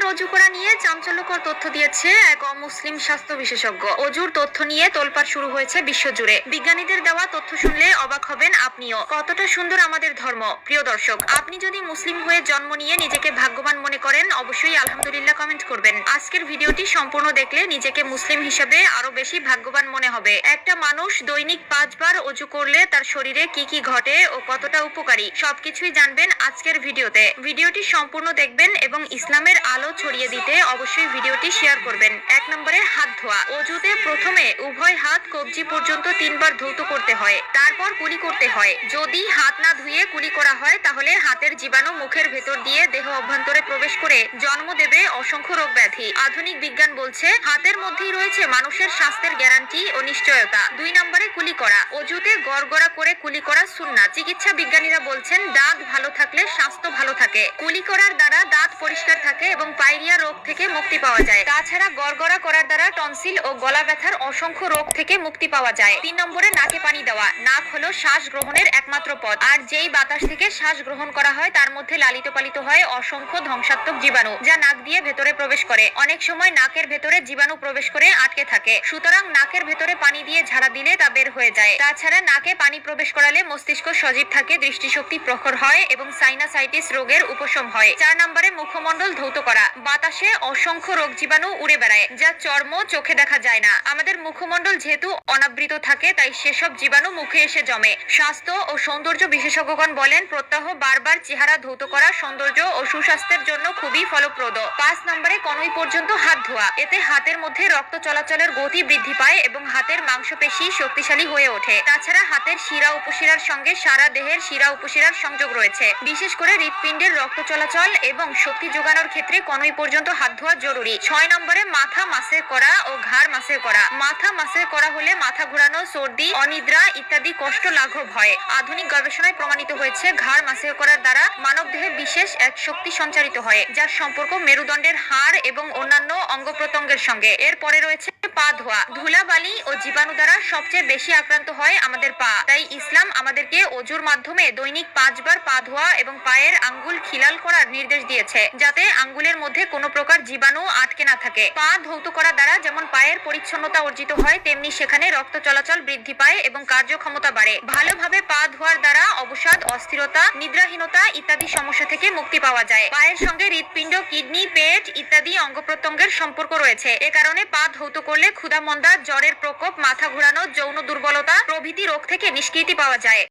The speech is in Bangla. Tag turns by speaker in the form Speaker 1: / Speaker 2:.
Speaker 1: অজু করা নিয়ে চাঞ্চল্যকর তথ্য দিয়েছে এক অমুসলিম স্বাস্থ্য বিশেষজ্ঞ। অজুর তথ্য নিয়ে তোলপাড় শুরু হয়েছে বিশ্বজুড়ে। বিজ্ঞানীদের দেওয়া তথ্য শুনলে অবাক হবেন আপনিও। কতটা সুন্দর আমাদের ধর্ম। প্রিয় দর্শক, আপনি যদি মুসলিম হয়ে জন্ম নিয়ে নিজেকে ভাগ্যবান মনে করেন, অবশ্যই আলহামদুলিল্লাহ কমেন্ট করবেন। আজকের ভিডিওটি সম্পূর্ণ দেখলে নিজেকে মুসলিম হিসেবে আরো বেশি ভাগ্যবান মনে হবে। একটা মানুষ দৈনিক 5 বার অজু করলে তার শরীরে কি কি ঘটে ও কতটা উপকারী সবকিছুই জানবেন আজকের ভিডিওতে। ভিডিওটি সম্পূর্ণ দেখবেন এবং ইসলামের আলো ছড়িয়ে দিতে অবশ্যই ভিডিওটি শেয়ার করবেন। 1 নম্বরে হাত ধোয়া। অজুতে প্রথমে উভয় হাত কবজি পর্যন্ত 3 বার ধৌত করতে হয়, তারপর কুলি করতে হয়। যদি হাত না ধুয়ে কুলি করা হয় তাহলে হাতের জীবাণু মুখের ভেতর দিয়ে দেহ অভ্যন্তরে প্রবেশ করে জন্ম দেবে অসংখ্য রোগ ব্যাধি। আধুনিক বিজ্ঞান বলছে হাতের মধ্যেই রয়েছে মানুষের স্বাস্থ্যের গ্যারান্টি ও নিশ্চয়তা। 2 নম্বরে কুলি করা। অজুতে গড়গড়া করে কুলি করা সুন্নাত। চিকিৎসা বিজ্ঞানীরা বলছেন দাঁত ভালো থাকলে স্বাস্থ্য ভালো থাকে। কুলি করার দ্বারা দাঁত পরিষ্কার থাকে এবং পায়রিয়া রোগ থেকে মুক্তি পাওয়া যায়। তাছাড়া গড়গড়া করার দ্বারা টনসিল ও গলা ব্যথার অসংখ্য রোগ থেকে মুক্তি পাওয়া যায়। 3 নম্বরে নাকে পানি দেওয়া। নাক হলো শ্বাস গ্রহণের একমাত্র পথ, আর যেই বাতাস থেকে শ্বাস গ্রহণ করা হয় তার মধ্যে লালিত পালিত হয় অসংখ্য ধ্বংসাত্মক জীবাণু, যা নাক দিয়ে ভেতরে প্রবেশ করে। অনেক সময় নাকের ভেতরে জীবাণু প্রবেশ করে আটকে থাকে, সুতরাং নাকের ভেতরে পানি দিয়ে ঝাড়া দিলে তা বের হয়ে যায়। তাছাড়া নাকে পানি প্রবেশ করালে মস্তিষ্ক সজীব থাকে, দৃষ্টিশক্তি প্রখর হয় এবং সাইনাসাইটিস রোগের উপশম হয়। 4 নম্বরে মুখমণ্ডল ধৌত করা। বাতাসে অসংখ্য রোগ জীবাণু উড়ে বেড়ায়, যা চর্ম চোখে দেখা যায় না। আমাদের মুখমণ্ডল যেহেতু অনাবৃত থাকে, তাই সেসব জীবাণু মুখে এসে জমে। স্বাস্থ্য ও সৌন্দর্য বিশেষজ্ঞগণ বলেন প্রত্যহ বারবার চেহারা ধৌত করা সৌন্দর্য ও সুস্বাস্থ্যের জন্য খুবই ফলপ্রদ। 5 নম্বরে কনুই পর্যন্ত হাত ধোয়া। এতে হাতের মধ্যে রক্ত চলাচলের গতি বৃদ্ধি পায় এবং হাতের মাংসপেশি শক্তিশালী হয়ে ওঠে। তাছাড়া হাতের শিরা উপশিরার সঙ্গে সারা দেহের শিরা উপশিরার সংযোগ রয়েছে। বিশেষ করে হৃৎপিণ্ডের রক্ত চলাচল এবং শক্তি যোগানোর ক্ষেত্রে কনুই পর্যন্ত হাত ধোয়া জরুরি। 6 নম্বরে মাথা মাসে করা ও ঘাড় মাসে করা। মাথা মাসে করা হলে মাথা ঘোরানো, সর্দি, অনিদ্রা ইত্যাদি কষ্ট লাঘব হয়। আধুনিক গবেষণায় প্রমাণিত হয়েছে ঘাড় মাসে করার দ্বারা মানবদেহে বিশেষ এক শক্তি সঞ্চারিত হয়, যার সম্পর্ক মেরুদণ্ডের হাড় এবং অন্যান্য অঙ্গ প্রত্যঙ্গের সঙ্গে। এরপরে রয়েছে পা ধোয়া। ধুলাবালি ও জীবাণু দ্বারা সবচেয়ে বেশি আক্রান্ত হয় আমাদের পা। তাই ইসলাম আমাদেরকে অজুর মাধ্যমে দৈনিক 5 বার পা ধোয়া এবং পায়ের আঙ্গুল খিলাল করার নির্দেশ দিয়েছে, যাতে আঙ্গুলের মধ্যে কোনো প্রকার জীবাণু আটকে না থাকে। পা ধৌত করা দ্বারা যেমন পায়ের পরিচ্ছন্নতা অর্জিত হয়, তেমনি সেখানে রক্ত চলাচল বৃদ্ধি পায় এবং কার্যক্ষমতা বাড়ে। ভালোভাবে পা ধোয়ার দ্বারা অবসাদ, অস্থিরতা, নিদ্রাহীনতা ইত্যাদি সমস্যা থেকে মুক্তি পাওয়া যায়। পায়ের সঙ্গে হৃৎপিণ্ড, কিডনি, পেট ইত্যাদি অঙ্গ প্রত্যঙ্গের সম্পর্ক রয়েছে। এ কারণে পা ধৌত করলে ক্ষুধামন্দা, জ্বরের প্রকোপ, মাথা ঘোরানো, যৌন দুর্বলতা প্রভৃতি রোগ থেকে নিষ্কৃতি পাওয়া যায়।